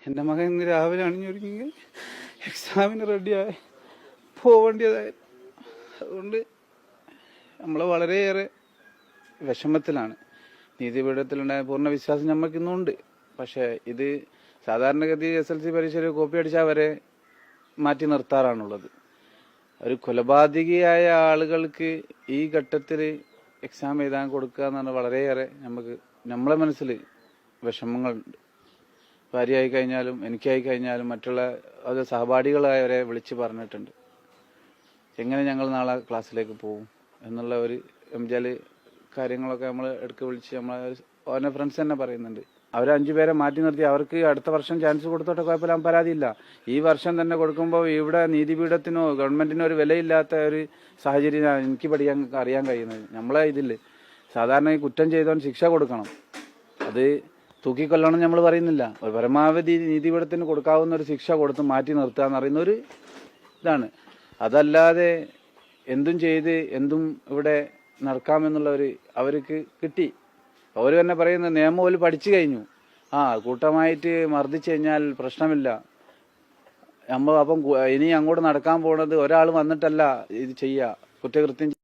എൻ്റെ മകൻ ഇന്ന് രാവിലെ അണിഞ്ഞൊരുങ്ങി എക്സാമിന് റെഡിയായി പോവേണ്ടതായി. അതുകൊണ്ട് നമ്മൾ വളരെയേറെ വിഷമത്തിലാണ്. നീതിപീഠത്തിലുണ്ടായ പൂർണ്ണ വിശ്വാസം നമുക്കിന്നുണ്ട്. പക്ഷേ ഇത് സാധാരണഗതി SLC പരീക്ഷയിൽ കോപ്പി അടിച്ചാൽ വരെ മാറ്റി നിർത്താറാണുള്ളത്. ഒരു കൊലപാതകിയായ ആളുകൾക്ക് ഈ ഘട്ടത്തിൽ എക്സാം എഴുതാൻ കൊടുക്കുക എന്ന് പറഞ്ഞാൽ വളരെയേറെ നമ്മളെ മനസ്സിൽ വിഷമങ്ങളുണ്ട്. ഭാര്യയായി കഴിഞ്ഞാലും എനിക്കായി കഴിഞ്ഞാലും മറ്റുള്ള അത് സഹപാഠികളായവരെ വിളിച്ച് പറഞ്ഞിട്ടുണ്ട്, എങ്ങനെ ഞങ്ങൾ നാളെ ക്ലാസ്സിലേക്ക് പോകും എന്നുള്ള ഒരു എംജാൽ കാര്യങ്ങളൊക്കെ നമ്മൾ ഇടയ്ക്ക് വിളിച്ച് അവരുടെ ഫ്രണ്ട്സ് തന്നെ പറയുന്നുണ്ട്. അവർ 5 പേരെ മാറ്റി നിർത്തി അവർക്ക് അടുത്ത വർഷം ചാൻസ് കൊടുത്തോട്ടെ, കുഴപ്പമില്ല, പരാതിയില്ല. ഈ വർഷം തന്നെ കൊടുക്കുമ്പോൾ ഇവിടെ നീതിപീഠത്തിനോ ഗവൺമെന്റിനോ ഒരു വിലയില്ലാത്ത ഒരു സാഹചര്യം എനിക്ക് അറിയാൻ കഴിയുന്നത്. നമ്മളെ ഇതില് സാധാരണ ഈ കുറ്റം ചെയ്തവൻ ശിക്ഷ കൊടുക്കണം, അത് തൂക്കിക്കൊല്ലണം നമ്മൾ പറയുന്നില്ല. ഒരു പരമാവധി നീതിപീഠത്തിന് കൊടുക്കാവുന്ന ഒരു ശിക്ഷ കൊടുത്ത് മാറ്റി നിർത്തുക എന്ന് പറയുന്ന ഒരു ഇതാണ്. അതല്ലാതെ എന്തും ചെയ്ത് എന്തും ഇവിടെ നടക്കാമെന്നുള്ളവർ അവർക്ക് കിട്ടി. അവർ തന്നെ പറയുന്ന നിയമം പോലും പഠിച്ചു കഴിഞ്ഞു. കൂട്ടമായിട്ട് മർദ്ദിച്ചു കഴിഞ്ഞാൽ പ്രശ്നമില്ല. അപ്പം ഇനി അങ്ങോട്ട് നടക്കാൻ പോണത് ഒരാൾ വന്നിട്ടല്ല ഇത് ചെയ്യുക, കുറ്റകൃത്യം